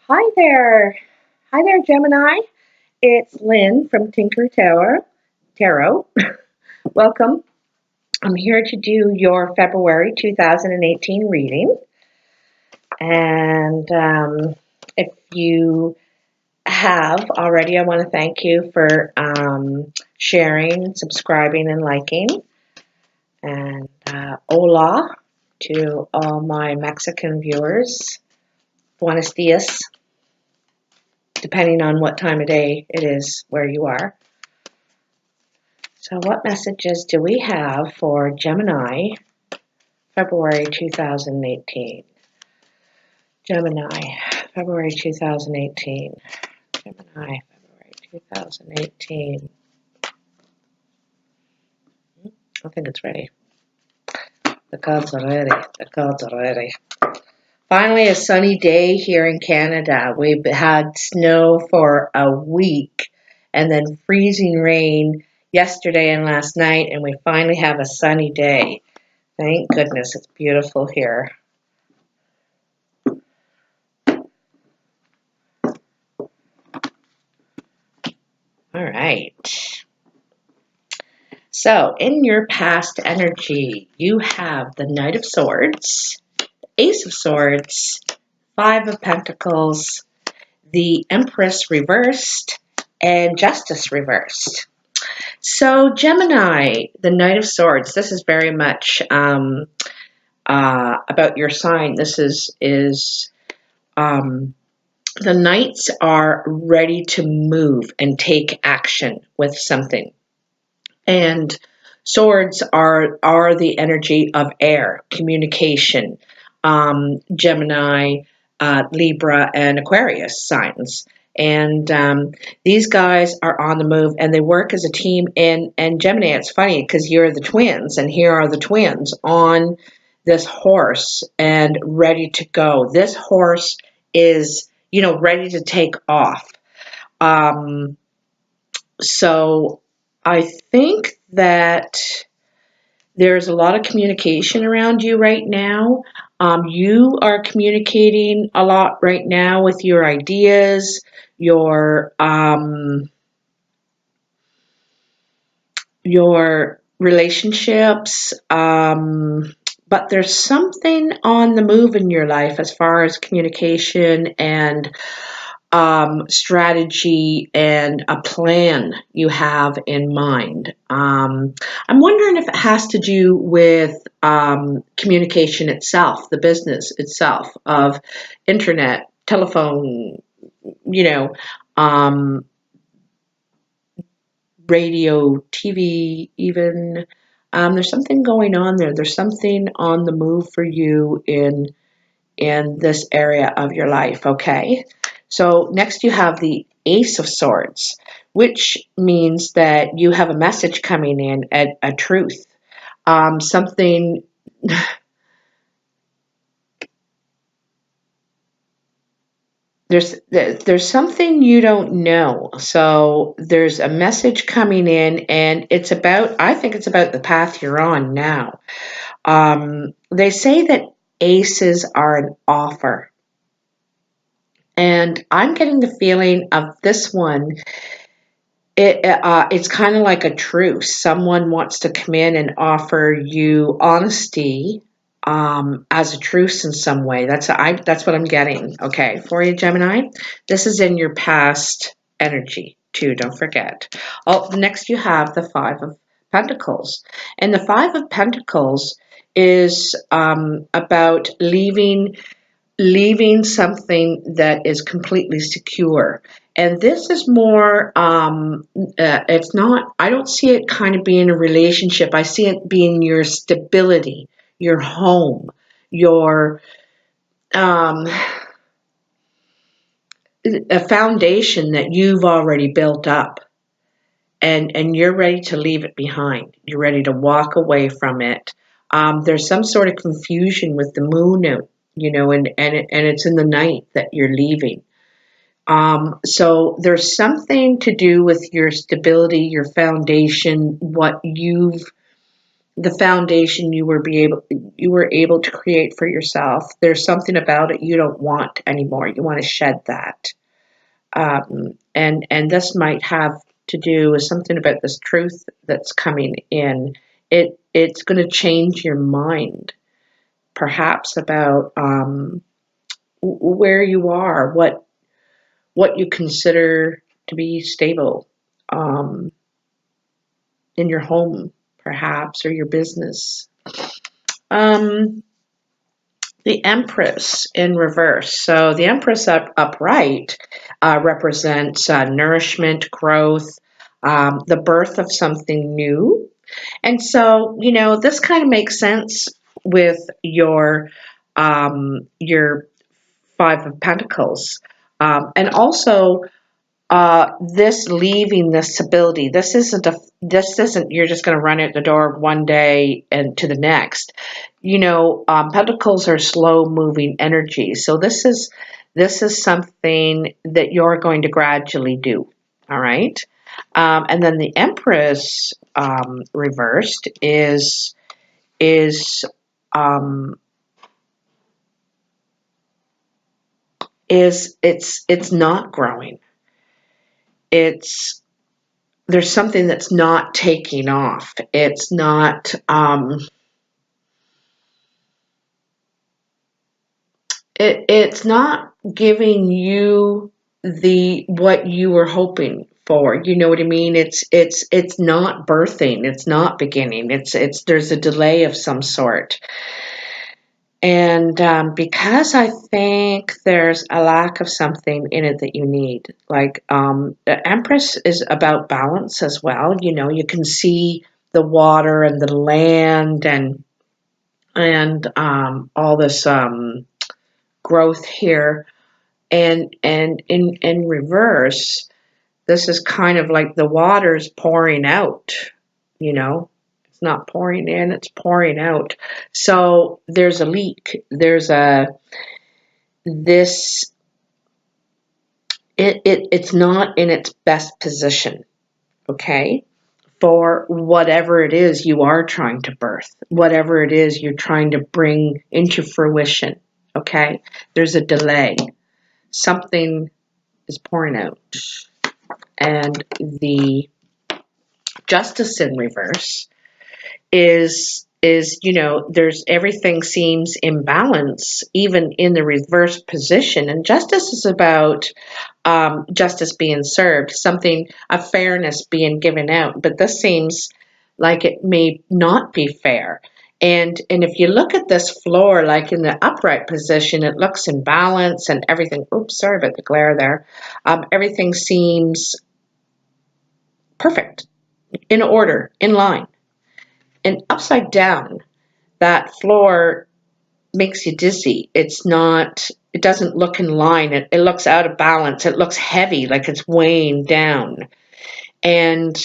Hi there. Hi there, Gemini. It's Lynn from Tinker Tarot. Welcome. I'm here to do your February 2018 reading. And if you have already, I want to thank you for sharing, subscribing, and liking. And hola to all my Mexican viewers. Buenos dias, depending on what time of day it is where you are. So what messages do we have for Gemini, February 2018? Gemini, February 2018. Gemini, February 2018. I think it's ready. The cards are ready. The cards are ready. Finally, a sunny day here in Canada. We've had snow for a week and then freezing rain yesterday and last night, and we finally have a sunny day. Thank goodness, it's beautiful here. All right. So, in your past energy, you have the Knight of Swords, Ace of Swords, Five of Pentacles, the Empress reversed, and Justice reversed. So, Gemini, the Knight of Swords, this is very much about your sign. This is the Knights are ready to move and take action with something. And swords are the energy of air, communication, Gemini, Libra, and Aquarius signs. And these guys are on the move, and they work as a team. And Gemini, it's funny because you're the twins, and here are the twins on this horse and ready to go. This horse is, ready to take off. So I think that there's a lot of communication around you right now. You are communicating a lot right now with your ideas, your relationships, but there's something on the move in your life as far as communication and strategy and a plan you have in mind. I'm wondering if it has to do with communication itself, the business itself of internet, telephone, radio, TV, even. There's something going on there. There's something on the move for you in this area of your life, okay? So next you have the Ace of Swords, which means that you have a message coming in, a truth, something. There's something you don't know. So there's a message coming in, and I think it's about the path you're on now. They say that aces are an offer. And I'm getting the feeling of this one, it's kind of like a truce. Someone wants to come in and offer you honesty as a truce in some way. That's what I'm getting, okay, for you, Gemini. This is in your past energy, too, don't forget. Oh, next you have the Five of Pentacles. And the Five of Pentacles is about leaving something that is completely secure. And this is more, it's not, I don't see it kind of being a relationship. I see it being your stability, your home, your, a foundation that you've already built up. And you're ready to leave it behind. You're ready to walk away from it. There's some sort of confusion with the moon out, and it's in the night that you're leaving. So there's something to do with your stability, your foundation, what you've the foundation you were able to create for yourself. There's something about it you don't want anymore. You want to shed that. And this might have to do with something about this truth that's coming in. It's going to change your mind, perhaps about where you are, what you consider to be stable in your home, perhaps, or your business. Um, the Empress in reverse. So the Empress upright represents nourishment, growth, the birth of something new. And so, this kind of makes sense with your Five of Pentacles. And also, this leaving the stability. This isn't you're just going to run out the door one day and to the next. Pentacles are slow moving energy. So this is something that you're going to gradually do. All right. And then the Empress reversed um, is it's not growing. There's something that's not taking off. It's not it's not giving you the what you were hoping for. You know what I mean? It's not birthing. It's not beginning. It's there's a delay of some sort. And because I think there's a lack of something in it that you need, like the Empress is about balance as well. You can see the water and the land and all this growth here, and in reverse, this is kind of like the water's pouring out. You know, it's not pouring in, it's pouring out. So there's a leak. This it's not in its best position, okay, for whatever it is you are trying to birth, whatever it is you're trying to bring into fruition, okay? There's a delay. Something is pouring out. And the Justice in reverse is there's everything seems in balance even in the reverse position, and justice is about justice being served, something, a fairness being given out, but this seems like it may not be fair. And if you look at this floor, like in the upright position, it looks in balance and everything. Oops, sorry about the glare there. Everything seems perfect, in order, in line. And upside down, that floor makes you dizzy. It doesn't look in line. It looks out of balance. It looks heavy, like it's weighing down. And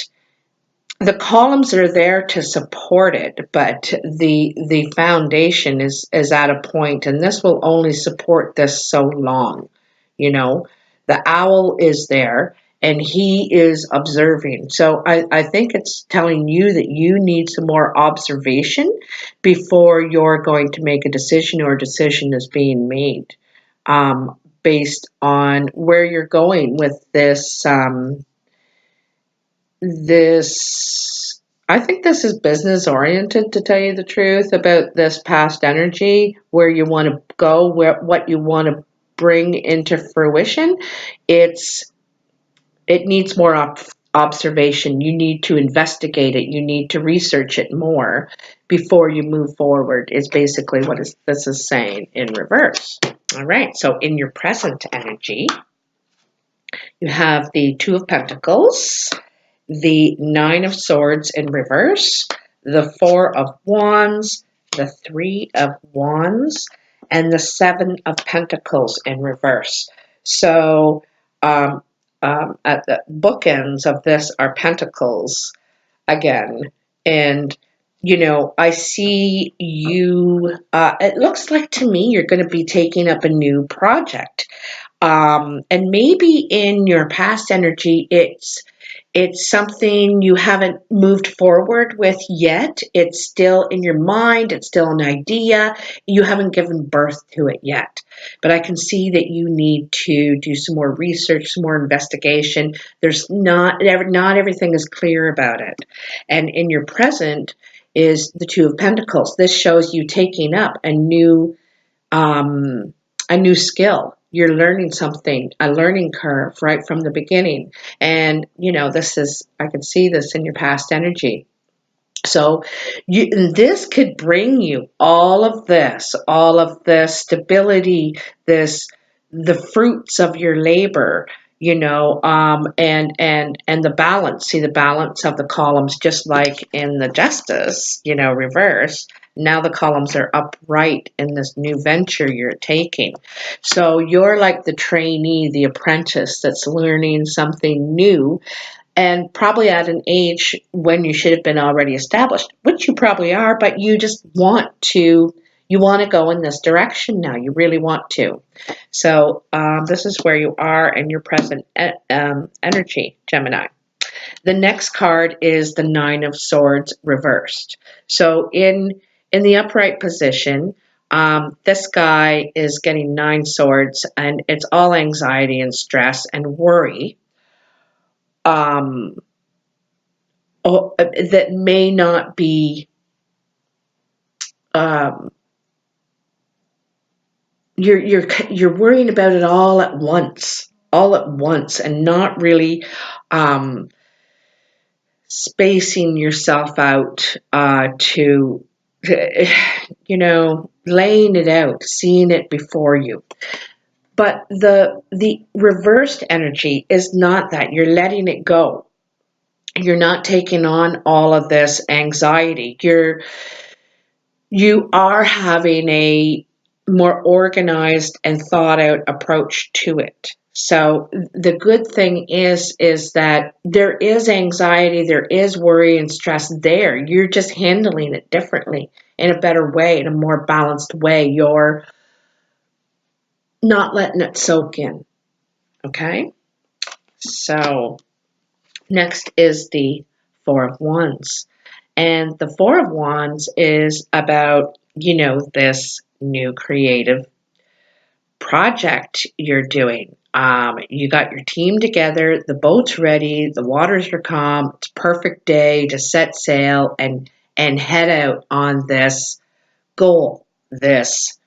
the columns are there to support it, but the foundation is at a point, and this will only support this so long. The owl is there and he is observing. So I think it's telling you that you need some more observation before you're going to make a decision, or a decision is being made based on where you're going with this. I think this is business oriented, to tell you the truth, about this past energy, where you want to go, what you want to bring into fruition. It needs more observation. You need to investigate it. You need to research it more before you move forward, is basically what this is saying in reverse. All right, so in your present energy, you have the Two of Pentacles, the Nine of Swords in reverse, the Four of Wands, the Three of Wands, and the Seven of Pentacles in reverse. So at the bookends of this are Pentacles again. And, I see you, it looks like to me you're going to be taking up a new project. And maybe in your past energy, It's something you haven't moved forward with yet. It's still in your mind. It's still an idea. You haven't given birth to it yet. But I can see that you need to do some more research, some more investigation. There's not everything is clear about it. And in your present is the Two of Pentacles. This shows you taking up um, a new skill. You're learning something, a learning curve right from the beginning. And, I can see this in your past energy. So this could bring you all of this stability, the fruits of your labor, and the balance. See the balance of the columns, just like in the Justice, reverse. Now the columns are upright in this new venture you're taking. So you're like the trainee, the apprentice that's learning something new, and probably at an age when you should have been already established, which you probably are, but you just you want to go in this direction now. You really want to. So this is where you are in your present energy, Gemini. The next card is the Nine of Swords reversed. So in the upright position, this guy is getting 9 swords, and it's all anxiety and stress and worry. That may not be, you're worrying about it all at once, and not really spacing yourself out to laying it out, seeing it before you. But the reversed energy is not that. You're letting it go. You're not taking on all of this anxiety. You are having a more organized and thought out approach to it. So the good thing is that there is anxiety, there is worry and stress there. You're just handling it differently, in a better way, in a more balanced way. You're not letting it soak in. Okay? So next is the Four of Wands. And the Four of Wands is about, this new creative project you're doing. You got your team together, the boat's ready, the waters are calm, it's a perfect day to set sail and head out on this goal, this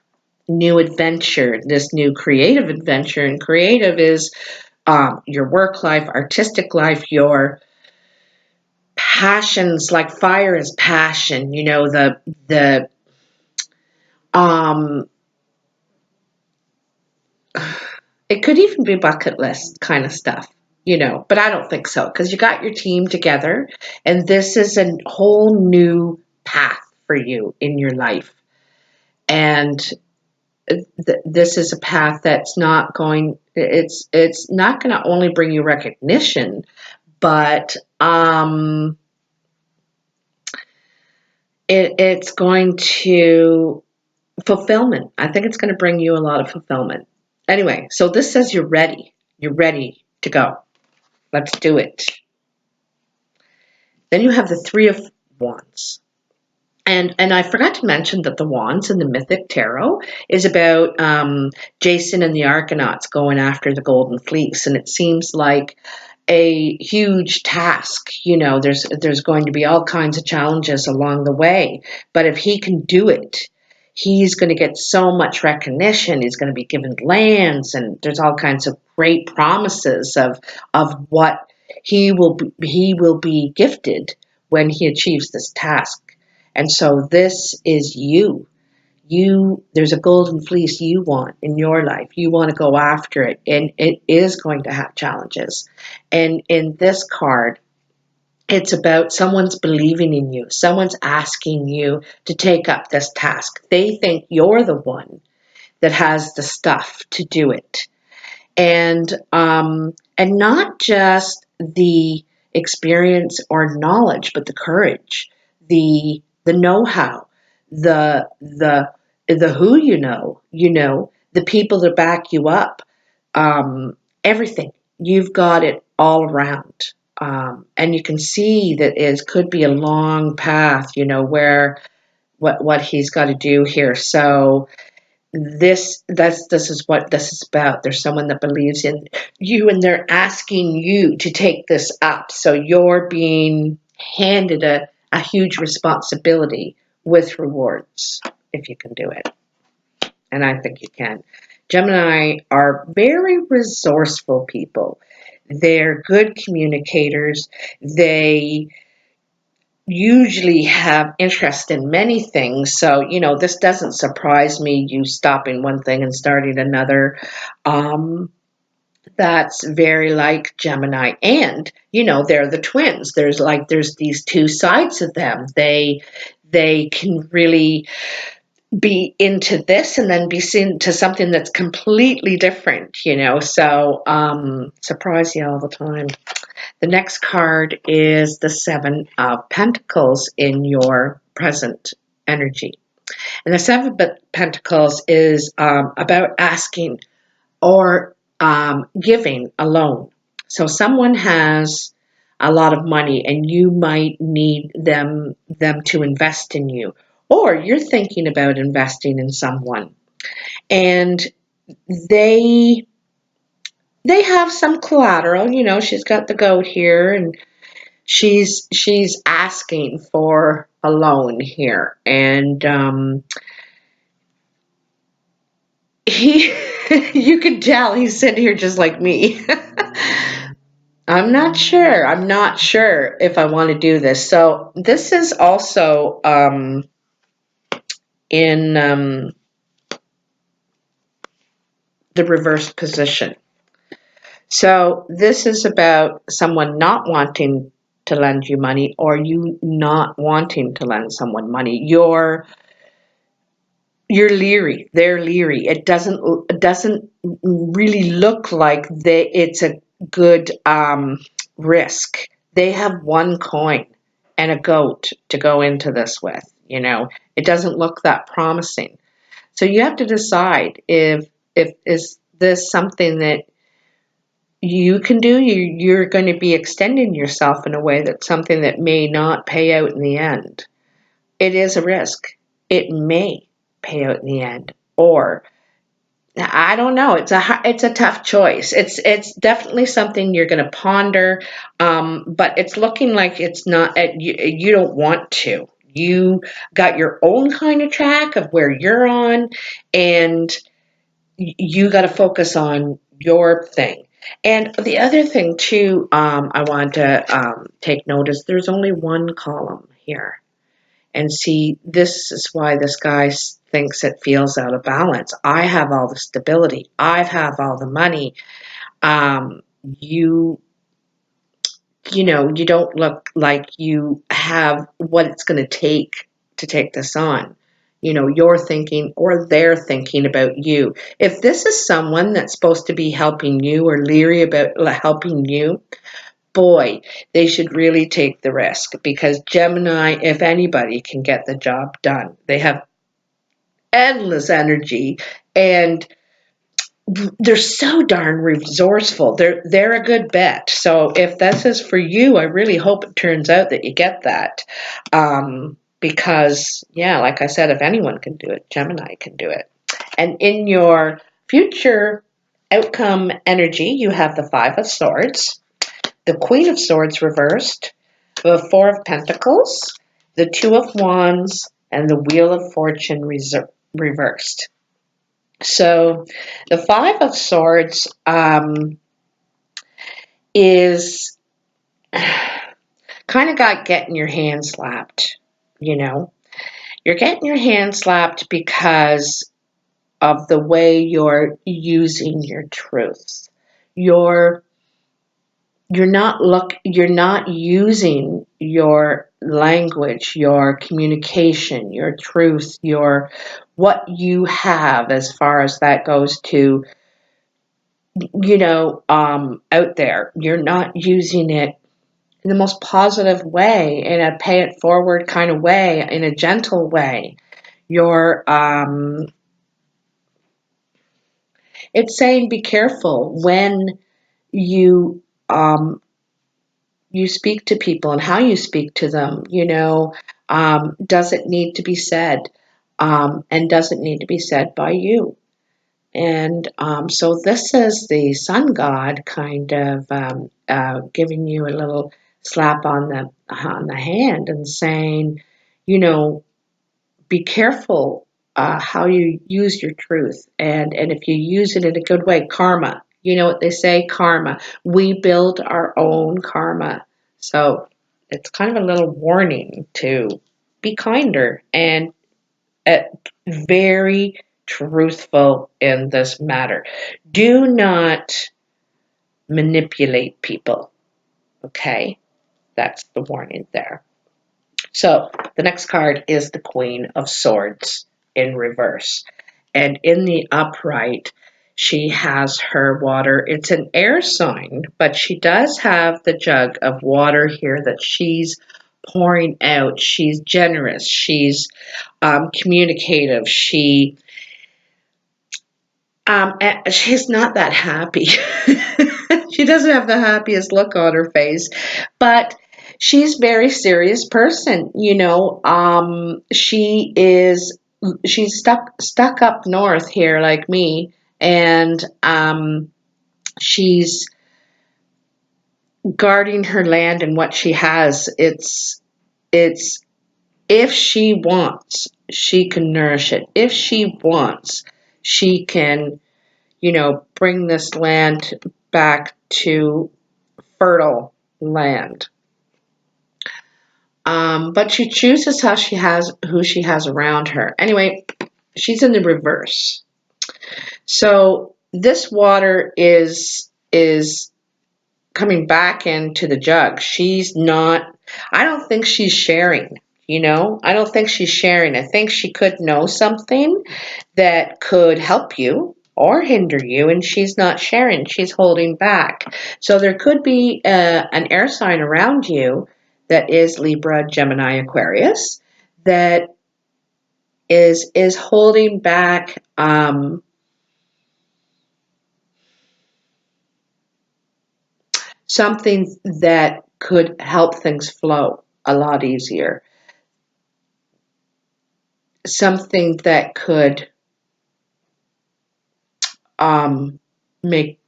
new adventure, this new creative adventure. And creative is your work life, artistic life, your passions. Like fire is passion, it could even be bucket list kind of stuff, but I don't think so, because you got your team together and this is a whole new path for you in your life. And this is a path that's not going, it's not going to only bring you recognition, but it's going to fulfillment. I think it's going to bring you a lot of fulfillment. Anyway, so this says you're ready. You're ready to go. Let's do it. Then you have the Three of Wands. And I forgot to mention that the Wands in the Mythic Tarot is about Jason and the Argonauts going after the Golden Fleece. And it seems like a huge task. There's going to be all kinds of challenges along the way. But if he can do it, he's going to get so much recognition. He's going to be given lands, and there's all kinds of great promises of what he will be gifted when he achieves this task. And so this is you. There's a golden fleece you want in your life. You want to go after it, and it is going to have challenges. And in this card, it's about someone's believing in you. Someone's asking you to take up this task. They think you're the one that has the stuff to do it. And not just the experience or knowledge, but the courage, the know-how, the who the people that back you up, everything. You've got it all around. And you can see that it could be a long path, where what he's got to do here. So this is what this is about. There's someone that believes in you, and they're asking you to take this up. So you're being handed a huge responsibility with rewards if you can do it. And I think you can. Gemini are very resourceful people. They're good communicators. They usually have interest in many things. So, this doesn't surprise me, you stopping one thing and starting another. That's very like Gemini. And, they're the twins. There's these two sides of them. They can really be into this and then be seen to something that's completely different, So, surprise you all the time. The next card is the Seven of Pentacles in your present energy. And the Seven of Pentacles is about asking or giving a loan. So someone has a lot of money and you might need them to invest in you. Or you're thinking about investing in someone. And they have some collateral. She's got the goat here, and she's asking for a loan here, and he you can tell he's sitting here just like me. I'm not sure if I want to do this. So this is also in the reverse position. So this is about someone not wanting to lend you money, or you not wanting to lend someone money. You're leery. They're leery. It doesn't really look like it's a good risk. They have one coin and a goat to go into this with. It doesn't look that promising. So you have to decide if is this something that you can do. You're going to be extending yourself in a way that's something that may not pay out in the end. It is a risk. It may pay out in the end, or I don't know. It's a tough choice. It's definitely something you're going to ponder, but it's looking like it's not. You don't want to. You got your own kind of track of where you're on, and you got to focus on your thing. And the other thing too, I want to take notice. There's only one column here. And see, this is why this guy thinks it feels out of balance. I have all the stability. I have all the money. You don't look like you have what it's going to take this on. You're thinking, or they're thinking about you. If this is someone that's supposed to be helping you or leery about helping you, boy, they should really take the risk, because Gemini, if anybody, can get the job done. They have endless energy, and they're so darn resourceful. They're a good bet. So if this is for you, I really hope it turns out that you get that. Because, yeah, like I said, if anyone can do it, Gemini can do it. And in your future outcome energy, you have the Five of Swords, the Queen of Swords reversed, the Four of Pentacles, the Two of Wands, and the Wheel of Fortune reversed. So the Five of Swords is kind of like getting your hand slapped, You're getting your hand slapped because of the way you're using your truth. You're not using your language, your communication, your truth, what you have as far as that goes to, out there. You're not using it in the most positive way, in a pay it forward kind of way, in a gentle way. It's saying be careful when you you speak to people and how you speak to them. Does it need to be said? And does it need to be said by you? And so this is the sun god kind of giving you a little slap on the hand and saying, be careful how you use your truth, and if you use it in a good way, karma. You know what they say, karma. We build our own karma. So it's kind of a little warning to be kinder and very truthful in this matter. Do not manipulate people. Okay, that's the warning there. So the next card is the Queen of Swords in reverse. And in the upright, she has her water. It's an air sign, but she does have the jug of water here that she's pouring out. She's generous. She's communicative. She's not that happy. She doesn't have the happiest look on her face, but she's a very serious person. She's stuck up north here like me, and she's guarding her land and what she has. It's if she wants, she can nourish it. If she wants, she can, bring this land back to fertile land. But she chooses who she has around her. Anyway, she's in the reverse. So this water is coming back into the jug. I don't think she's sharing, I don't think she's sharing. I think she could know something that could help you or hinder you, and she's not sharing. She's holding back. So there could be an air sign around you that is Libra, Gemini, Aquarius, that is holding back something that could help things flow a lot easier. Something that could make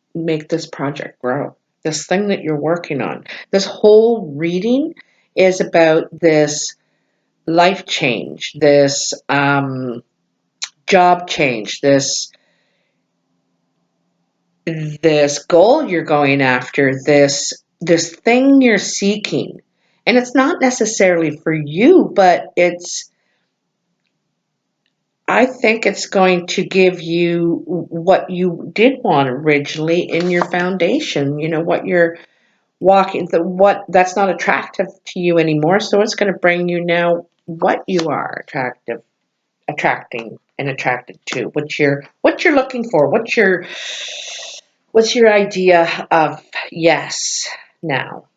this project grow. This thing that you're working on. This whole reading is about this life change, this job change, this goal you're going after, this thing you're seeking. And it's not necessarily for you, but I think it's going to give you what you did want originally in your foundation, what you're walking, that's not attractive to you anymore. So it's going to bring you now what you are attracting and attracted to, what you're looking for, what's your idea of yes now.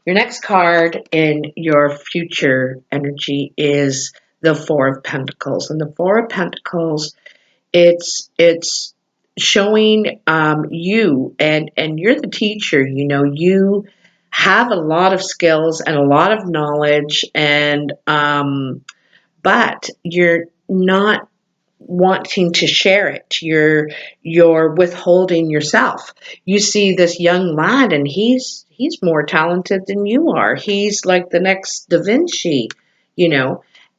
Your next card in your future energy is the Four of Pentacles. And the Four of Pentacles, it's showing you, and you're the teacher, you have a lot of skills and a lot of knowledge, and but you're not wanting to share it. You're withholding yourself. You see this young lad, and he's more talented than you are. He's like the next Da Vinci,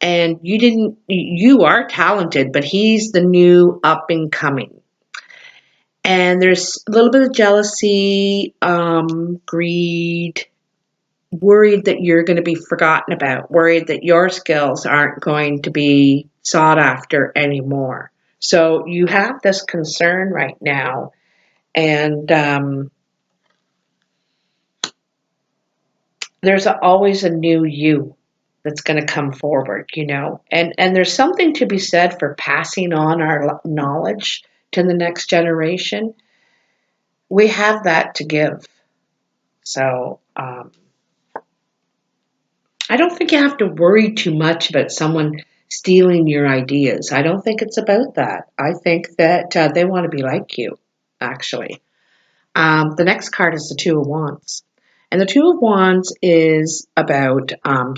and you are talented, but he's the new up and coming. And there's a little bit of jealousy, greed, worried that you're going to be forgotten about, worried that your skills aren't going to be sought after anymore. So you have this concern right now, and there's always a new you that's going to come forward, and there's something to be said for passing on our knowledge to the next generation. We have that to give. So I don't think you have to worry too much about someone stealing your ideas. I don't think it's about that. I think that they want to be like you, actually. The next card is the Two of Wands. And the Two of Wands is about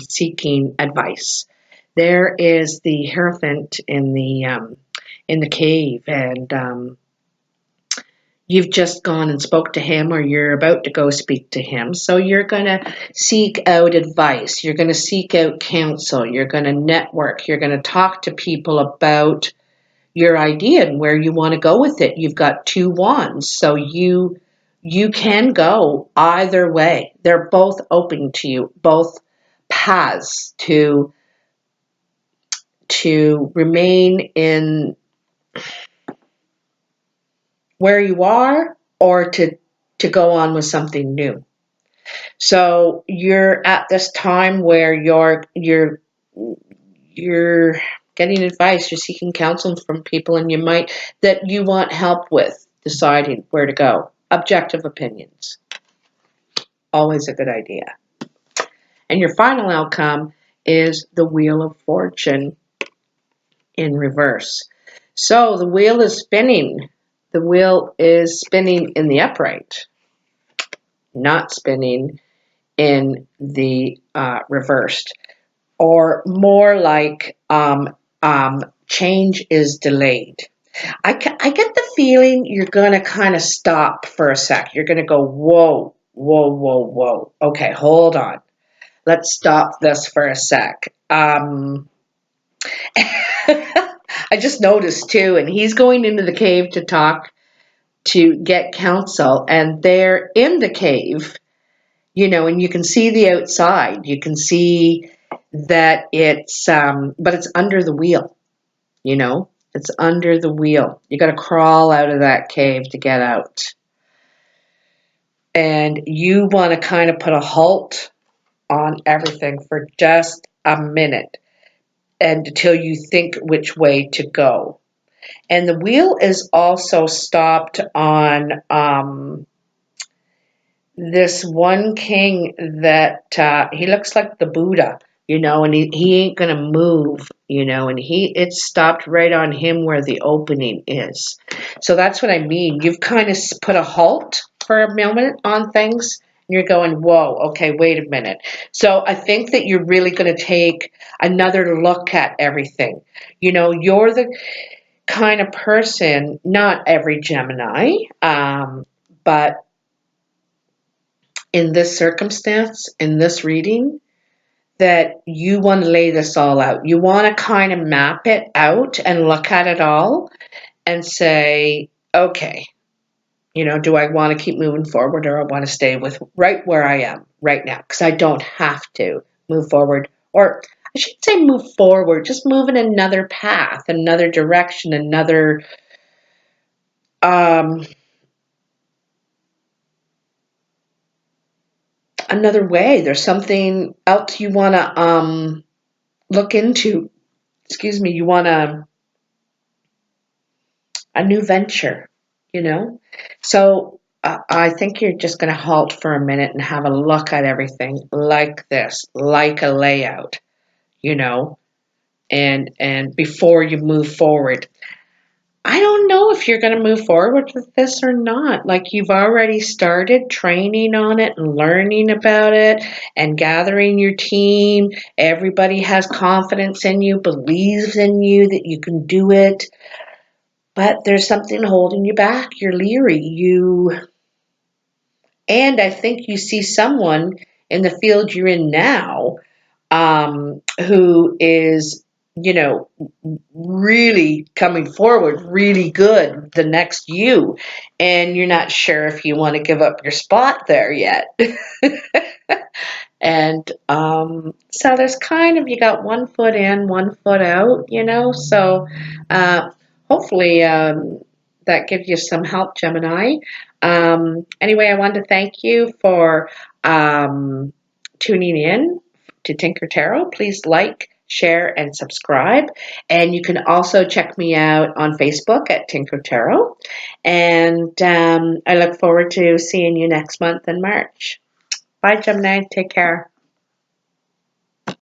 seeking advice. There is the Hierophant in the cave, and you've just gone and spoke to him, or you're about to go speak to him. So you're going to seek out advice. You're going to seek out counsel. You're going to network. You're going to talk to people about your idea and where you want to go with it. You've got two wands, so you can go either way. They're both open to you, both paths to remain in where you are, or to go on with something new. So you're at this time where you're getting advice, you're seeking counsel from people, and that you want help with deciding where to go. Objective opinions, always a good idea. And your final outcome is the Wheel of Fortune in reverse. So the wheel is spinning. The wheel is spinning in the upright, not spinning in the reversed, or more like change is delayed. I get the feeling you're going to kind of stop for a sec. You're going to go, whoa, whoa, whoa, whoa. Okay, hold on. Let's stop this for a sec. I just noticed too, and he's going into the cave to get counsel, and they're in the cave, and you can see the outside. You can see that it's, but it's under the wheel, it's under the wheel. You got to crawl out of that cave to get out. And you want to kind of put a halt on everything for just a minute, and until you think which way to go. And the wheel is also stopped on this one king that he looks like the Buddha, and he ain't gonna move, and it's stopped right on him where the opening is. So that's what I mean. You've kind of put a halt for a moment on things, and you're going, whoa, okay, wait a minute. So I think that you're really going to take another look at everything. You're the kind of person, not every Gemini, but in this circumstance, in this reading, that you want to lay this all out. You want to kind of map it out and look at it all and say, okay, do I want to keep moving forward, or I want to stay with right where I am right now? Because I don't have to move forward, or I should say move forward, just move in another path, another direction, another way. There's something else you want to look into. Excuse me. You want a new venture, So I think you're just going to halt for a minute and have a look at everything like this, like a layout, and before you move forward. I don't know if you're going to move forward with this or not. Like, you've already started training on it and learning about it and gathering your team. Everybody has confidence in you, believes in you that you can do it. But there's something holding you back. You're leery. And I think you see someone in the field you're in now who is, really coming forward, really good, the next you, and you're not sure if you want to give up your spot there yet. And so there's kind of, you got 1 foot in, 1 foot out, so hopefully that gives you some help, Gemini. Anyway, I wanted to thank you for tuning in to Tinker Tarot. Please like, share, and subscribe. And you can also check me out on Facebook at Tinker Tarot. And I look forward to seeing you next month in March. Bye, Gemini. Take care.